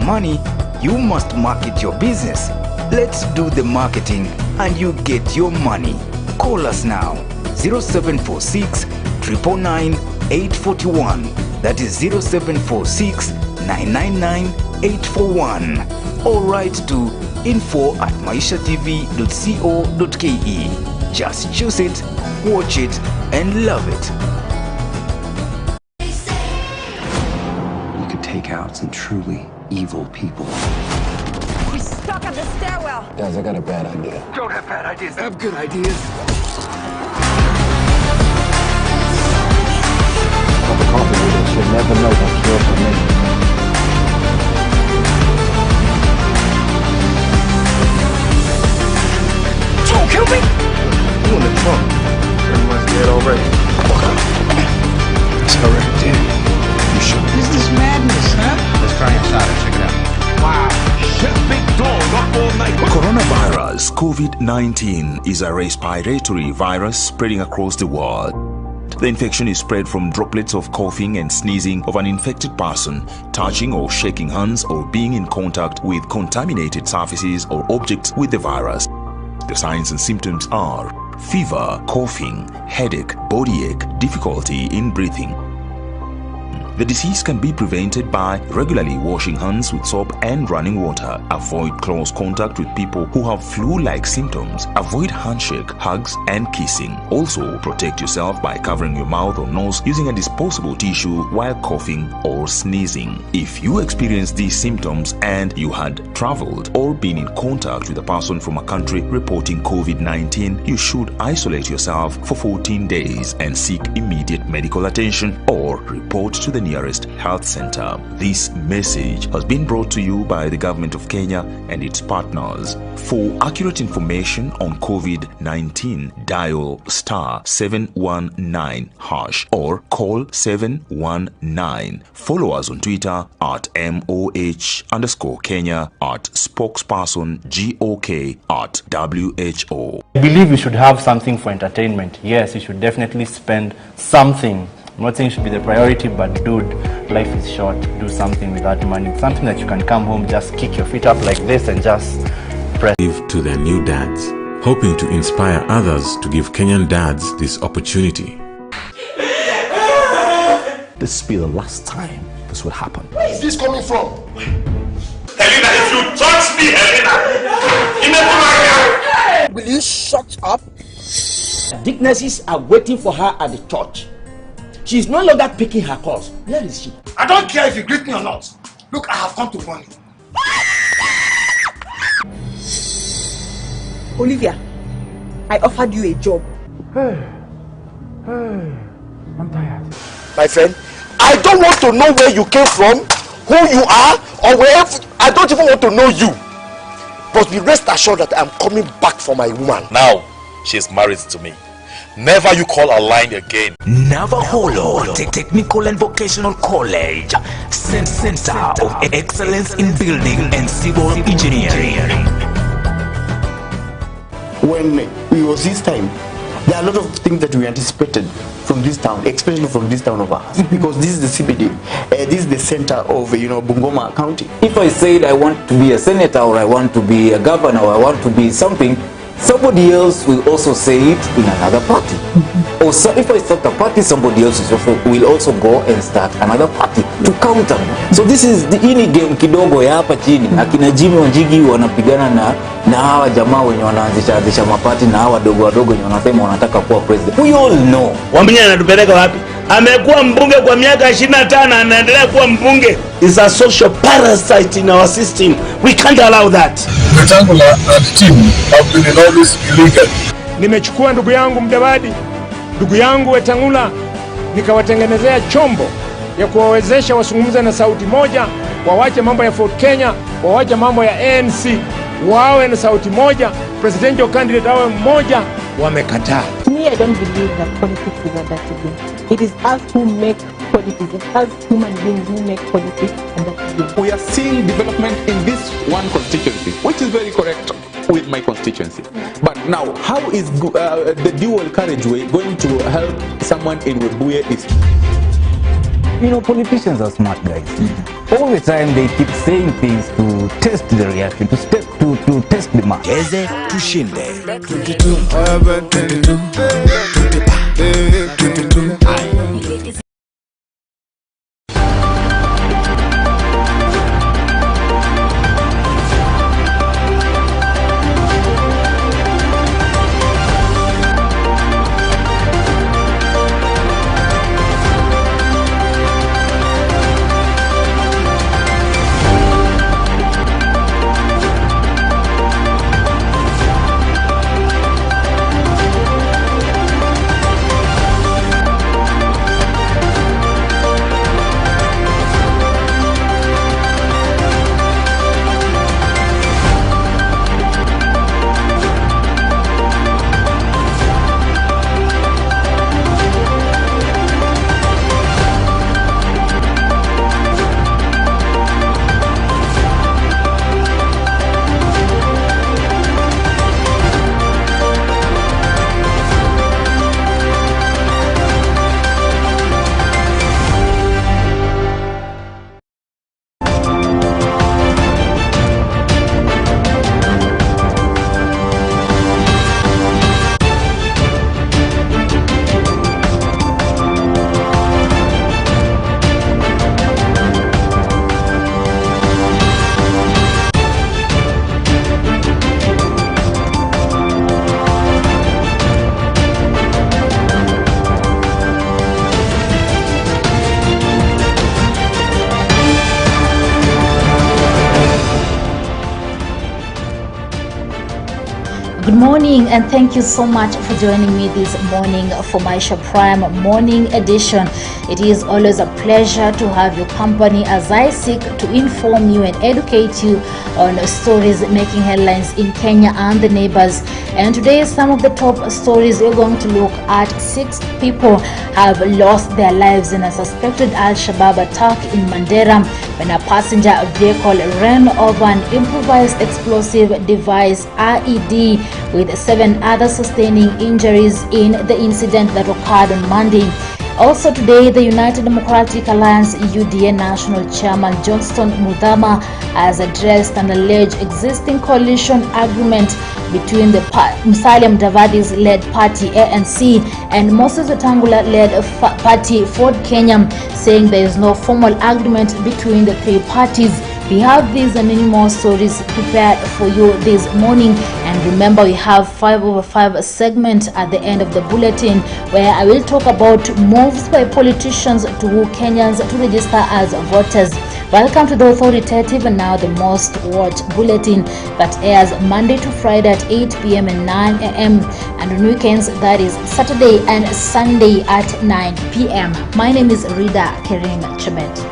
money, you must market your business. Let's do the marketing and you get your money. Call us now. 0746 999 841. That is 0746 999 841. Or write to info@maishatv.co.ke. Just choose it, watch it, and love it. You could take out some truly evil people. We're stuck at the stairwell. Guys, I got a bad idea. Don't have bad ideas. I have good ideas. The coffee reader should never know what's real for me. Don't kill me! You in the trunk. Everyone's dead already. It's already dead. You sure? This is madness, huh? Let's try inside and check it out. Wow. Shut big door, not all night. Coronavirus COVID-19 is a respiratory virus spreading across the world. The infection is spread from droplets of coughing and sneezing of an infected person, touching or shaking hands or being in contact with contaminated surfaces or objects with the virus. The signs and symptoms are fever, coughing, headache, body ache, difficulty in breathing. The disease can be prevented by regularly washing hands with soap and running water. Avoid close contact with people who have flu-like symptoms. Avoid handshake, hugs, and kissing. Also, protect yourself by covering your mouth or nose using a disposable tissue while coughing or sneezing. If you experience these symptoms and you had traveled or been in contact with a person from a country reporting COVID-19, you should isolate yourself for 14 days and seek immediate medical attention or report to the nearest health center. This message has been brought to you by the government of Kenya and its partners. For accurate information on COVID-19, dial *719# or call 719. Follow us on Twitter at @MOH_Kenya, @spokesperson GOK, @WHO. I believe we should have something for entertainment. Yes, you should definitely spend something. I'm not saying it should be the priority, but dude, life is short. Do something with that money. Something that you can come home, just kick your feet up like this and just press. To their new dads, hoping to inspire others to give Kenyan dads this opportunity. This will be the last time this will happen. Where is this coming from? Helena, if you touch me, Helena, Will you shut up? Dignesses are waiting for her at the church. She is no longer picking her calls. Where is she? I don't care if you greet me or not. Look, I have come to warn you. Olivia, I offered you a job. I'm tired. My friend, I don't want to know where you came from, who you are, or wherever. I don't even want to know you. But be rest assured that I'm coming back for my woman. Now, she's married to me. Never you call a line again. Navaholo Technical and Vocational College, Center of Excellence in Building and Civil Engineering. When it was this time, there are a lot of things that we anticipated from this town, especially from this town of ours, because this is the CBD, this is the center of Bungoma County. If I said I want to be a senator or I want to be a governor or I want to be something, somebody else will also say it in another party. Or so if I start a party, somebody else will also go and start another party to counter. So this is the ini game kidogo ya hapa chini. Akina Jimmy Wanjigi wanapigana na hawa jamaa wenye wanaanzisha mapati na hawa dogo wadogo wenye wanasema wanataka kuwa president. We all know. Wambunge anatupeleka wapi? Amekuwa mbunge kwa miaka 25 anaendelea kuwa mbunge. Is a social parasite in our system. We can't allow that. Wetangula and team have been in all this illegal. Nimechukua ndugu yangu Mdavadi, ndugu yangu Wetangula, nikawatengenezea chombo ya kuwawezesha wasungumze na sauti moja, wawache mambo ya Fort Kenya, wawache mambo ya ANC, wawe na sauti moja, presidential candidate awe mmoja. Wamekataa. Me, I don't believe that politics is a dirty game. It is us who make politics. It's us human beings who make politics a dirty game. We are seeing development in this one constituency, which is very correct with my constituency. But now, how is the dual carriageway going to help someone in Webuye East? you know, politicians are smart guys. All the time they keep saying things to test the reaction, to test the mark. Cheze tushinde. Good morning and thank you so much for joining me this morning for Maisha Prime Morning Edition. It is always a pleasure to have your company as I seek to inform you and educate you on stories making headlines in Kenya and the neighbors. And today some of the top stories we're going to look at. 6 people have lost their lives in a suspected Al-Shabaab attack in Mandera when a passenger vehicle ran over an improvised explosive device (IED) with 7 others sustaining injuries in the incident that occurred on Monday. Also today, the United Democratic Alliance UDA National Chairman Johnston Muthama has addressed an alleged existing coalition agreement between the Musalia Mudavadi's led party ANC and Moses Wetangula led party Ford Kenya, saying there is no formal agreement between the 3 parties. We have these and many more stories prepared for you this morning, and remember we have 5 over 5 segment at the end of the bulletin where I will talk about moves by politicians to woo Kenyans to register as voters. Welcome to the authoritative and now the most watched bulletin that airs Monday to Friday at 8 p.m. and 9 a.m. and on weekends that is Saturday and Sunday at 9 p.m. My name is Rida Kering Chebet.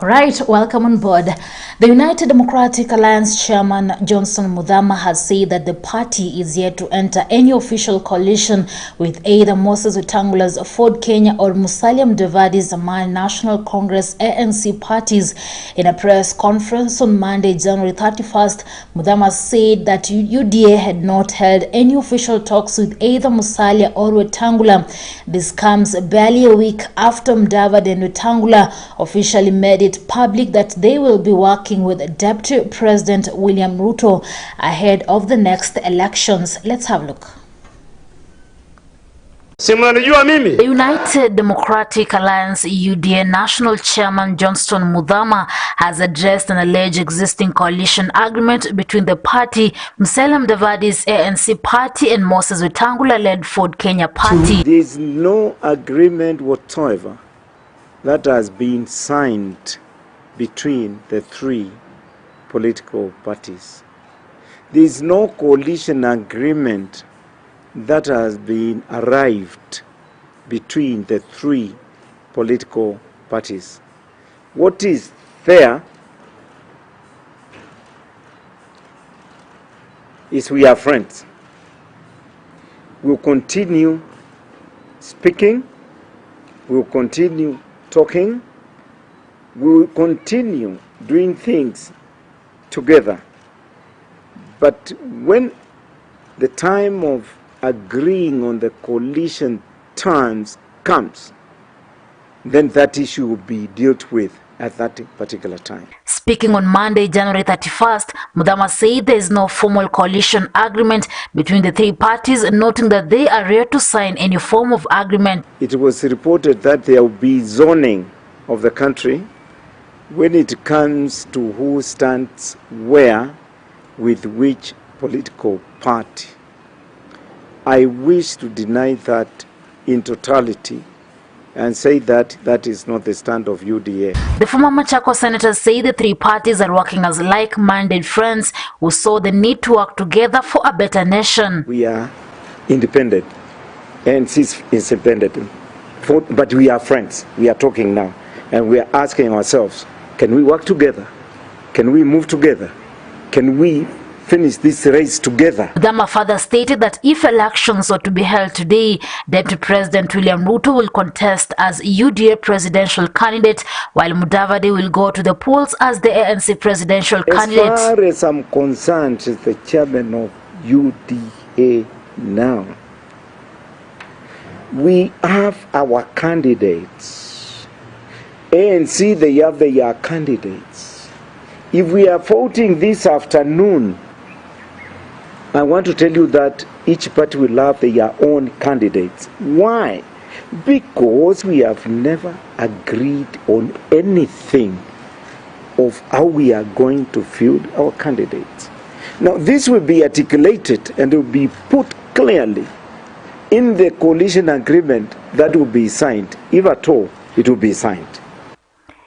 Right, welcome on board. The United Democratic Alliance Chairman Johnston Muthama has said that the party is yet to enter any official coalition with either Moses Wetangula's Ford Kenya or Musalia Mudavadi's National Congress ANC parties. In a press conference on Monday, January 31st, Muthama said that UDA had not held any official talks with either Musalia or Wetangula. This comes barely a week after Mudavadi and Wetangula officially made it public that they will be working with Deputy President William Ruto ahead of the next elections. Let's have a look. The United Democratic Alliance UDA National Chairman Johnston Muthama has addressed an alleged existing coalition agreement between the party, Musalia Mudavadi's ANC party and Moses Wetangula-led Ford Kenya party. There is no agreement whatsoever that has been signed between the 3 political parties. There is no coalition agreement that has been arrived between the three political parties. What is fair is we are friends. We'll continue speaking, we'll continue talking, we'll continue doing things together. But when the time of agreeing on the coalition terms comes, then that issue will be dealt with at that particular time. Speaking on Monday, January 31st, Mudama said there is no formal coalition agreement between the three parties, noting that they are ready to sign any form of agreement. It was reported that there will be zoning of the country when it comes to who stands where with which political party. I wish to deny that in totality and say that that is not the stand of UDA. The former Machakos senators say the three parties are working as like-minded friends who saw the need to work together for a better nation. We are independent, and she's independent, but we are friends. We are talking now, and we are asking ourselves, can we work together? Can we move together? Can we finish this race together? Mudama further stated that if elections are to be held today, Deputy President William Ruto will contest as UDA presidential candidate, while Mudavadi will go to the polls as the ANC presidential candidate. As far as I'm concerned, as the chairman of UDA now, we have our candidates. ANC, they have their candidates. If we are voting this afternoon, I want to tell you that each party will have their own candidates. Why? Because we have never agreed on anything of how we are going to field our candidates. Now, this will be articulated and will be put clearly in the coalition agreement that will be signed, if at all it will be signed.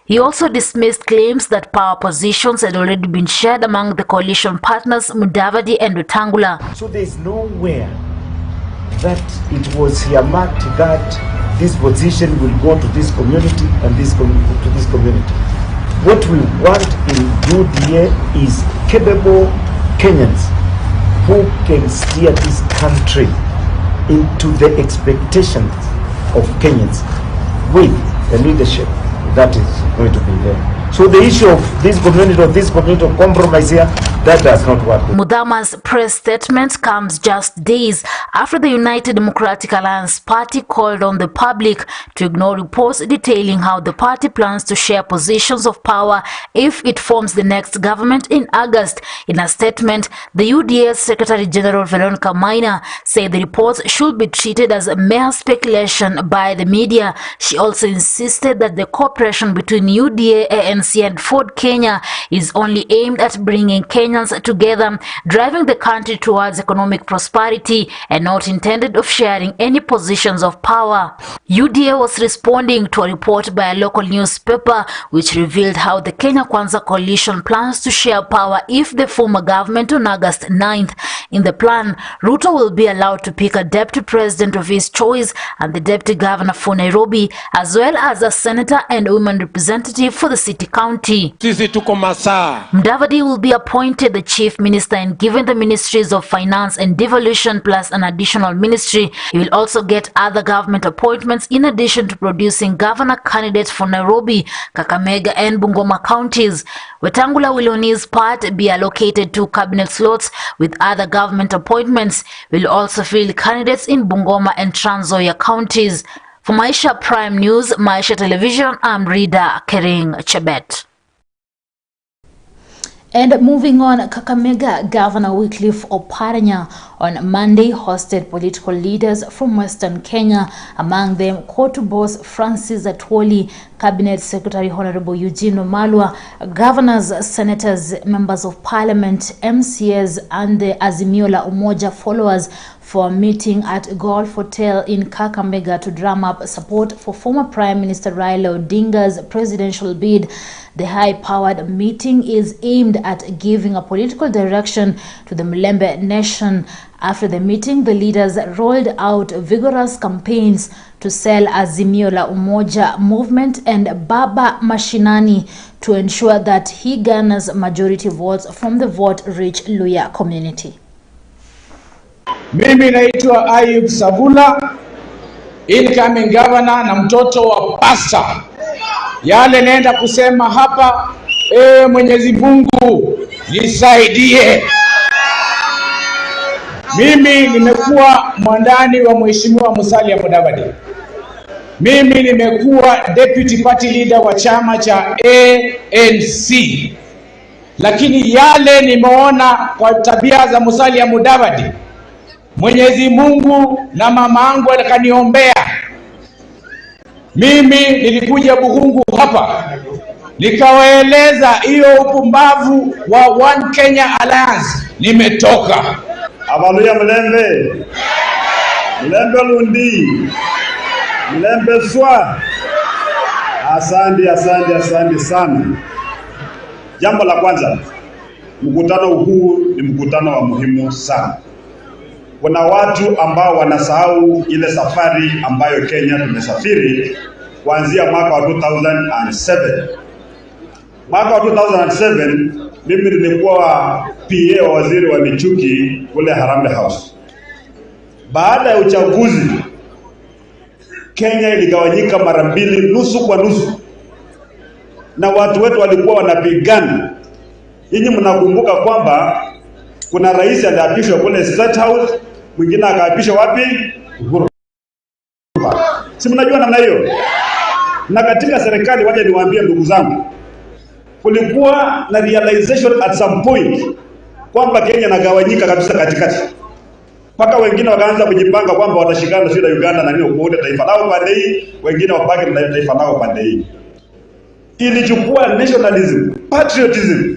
He also dismissed claims that power positions had already been shared among the coalition partners Mudavadi and Wetangula. So there is nowhere that it was earmarked that this position will go to this community and this community to this community. What we want in UDA is capable Kenyans who can steer this country into the expectations of Kenyans with the leadership that is going to be there. So the issue of this community of compromise here, that does not work. Mudama's press statement comes just days after the United Democratic Alliance Party called on the public to ignore reports detailing how the party plans to share positions of power if it forms the next government in August. In a statement, the UDA Secretary General Veronica Maina said the reports should be treated as a mere speculation by the media. She also insisted that the cooperation between UDA, ANC and Ford Kenya is only aimed at bringing Kenyans together, driving the country towards economic prosperity, and not intended of sharing any positions of power. UDA was responding to a report by a local newspaper which revealed how the Kenya Kwanza coalition plans to share power if they form a government on August 9th. In the plan, Ruto will be allowed to pick a deputy president of his choice and the deputy governor for Nairobi, as well as a senator and women representative for the city county. Mudavadi will be appointed the chief minister and given the ministries of finance and devolution plus an additional ministry. He will also get other government appointments in addition to producing governor candidates for Nairobi, Kakamega and Bungoma counties. Wetangula will on his part be allocated 2 cabinet slots, with other government appointments will also fill candidates in Bungoma and Trans Nzoia counties. For Maisha Prime News, Maisha Television, I'm Rida Kering Chebet. And moving on, Kakamega Governor Wycliffe Oparanya on Monday hosted political leaders from Western Kenya, among them Kotu boss Francis Atwoli, Cabinet Secretary Honorable Eugene Wamalwa, governors, senators, members of parliament, MCAs, and the Azimio la Umoja followers for a meeting at Golf Hotel in Kakamega to drum up support for former Prime Minister Raila Odinga's presidential bid. The high-powered meeting is aimed at giving a political direction to the Mulembe nation After the meeting, the leaders rolled out vigorous campaigns to sell Azimio la Umoja movement and BAMBA Mashinani to ensure that he garners majority votes from the vote-rich Luhya community. Mimi naitwa Ayub Savula, incoming governor na mtoto wa pastor. Yale naenda kusema hapa, Mwenyezi Mungu nisaidie. Mimi nimekuwa mwandani wa Mheshimiwa Musalia Mudavadi. Mimi nimekuwa deputy party leader wa chama cha ANC. Lakini yale nimeona kwa tabia za Musalia Mudavadi, Mwenyezi Mungu na mama yangu akaniombea. Mimi nilikuja Buhungu hapa nikawaeleza hiyo upumbavu wa One Kenya Alliance, nimetoka. Abaluya mlembe, mlembe lundi, mlembe swa. Asante sana. Jambo la kwanza, mkutano huu ni mkutano wa muhimu sana. Kuna watu ambao wanasahau ile safari ambayo Kenya tumesafiri kuanzia mwaka wa 2007. Mwaka wa 2007 mimi nilikuwa PA wa waziri wa michuki kule Harambee House. Baada ya uchaguzi, Kenya iligawanyika mara mbili, nusu kwa nusu, na watu wetu walikuwa wanapigana. Nyinyi mnakumbuka kwamba kuna rais aliapishwa kule State House, mwingine akaapishwa wapi? Uhuru. Si mnajua namna hiyo? Na katika serikali, waje niwaambie ndugu zangu, kulikuwa na realization at some point kwamba Kenya inagawanyika kabisa katikati. Mpaka wengine wakaanza kujipanga kwamba watashikana na Uganda na nini kuunda taifa lao pande hii, wengine wapake na taifa lao pande hii. Ilichukua nationalism, patriotism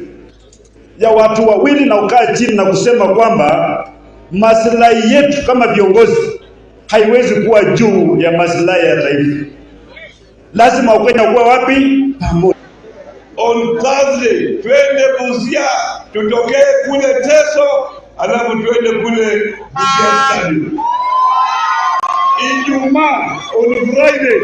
ya watu wawili na ukaa chini na kusema kwamba maslahi yetu kama viongozi haiwezi kuwa juu ya maslahi ya taifa. Lazima Wakenya kuwa wapi? Pamoja. On Thursday, twende Busia, tutokee kule Teso, alafu twende kule Busia Stadium. Ijumaa, on Friday,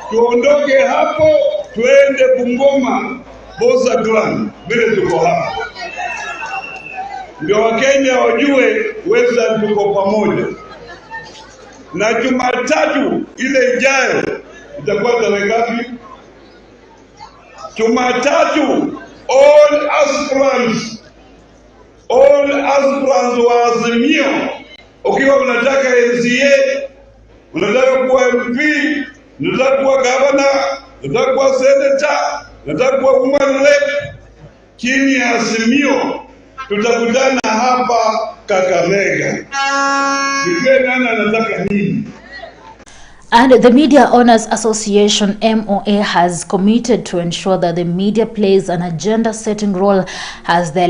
tuondoke hapo, twende Bungoma, Bosa Clan, vile tuko hapa. Ndio Wakenya wajue Western tuko pamoja. Na Jumatatu ile ijayo itakuwa tarehe ngapi? Jumatatu, all aspirants wa Azimio, ukiwa unataka MCA, unataka kuwa MP, unataka kuwa governor, unataka kuwa senator, unataka kuwa woman rep, chini ya Azimio tutakutana hapa Kakamega. Nijue nani anataka nini. And the Media Owners Association, MOA, has committed to ensure that the media plays an agenda-setting role as the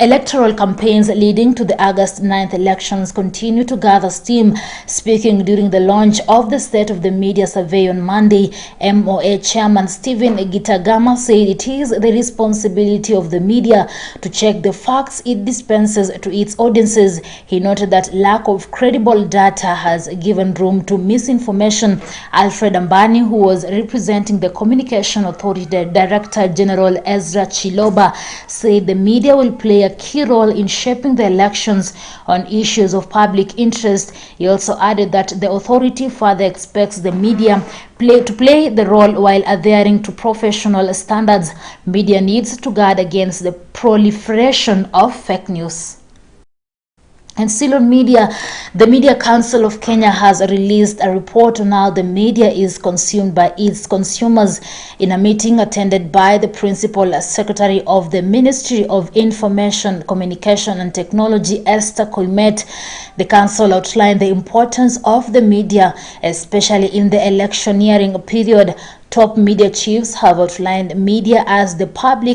electoral campaigns leading to the August 9th elections continue to gather steam. Speaking during the launch of the State of the Media Survey on Monday, MOA Chairman Stephen Gitagama said it is the responsibility of the media to check the facts it dispenses to its audiences. He noted that lack of credible data has given room to misinformation. Alfred Ambani, who was representing the Communication Authority Director General Ezra Chiloba, said the media will play a key role in shaping the elections on issues of public interest. He also added that the authority further expects the media to play the role while adhering to professional standards. Media needs to guard against the proliferation of fake news. And still on media, the Media Council of Kenya has released a report on how the media is consumed by its consumers. In a meeting attended by the Principal Secretary of the Ministry of Information, Communication and Technology, Esther Koimet, the council outlined the importance of the media, especially in the electioneering period. Top media chiefs have outlined media as the public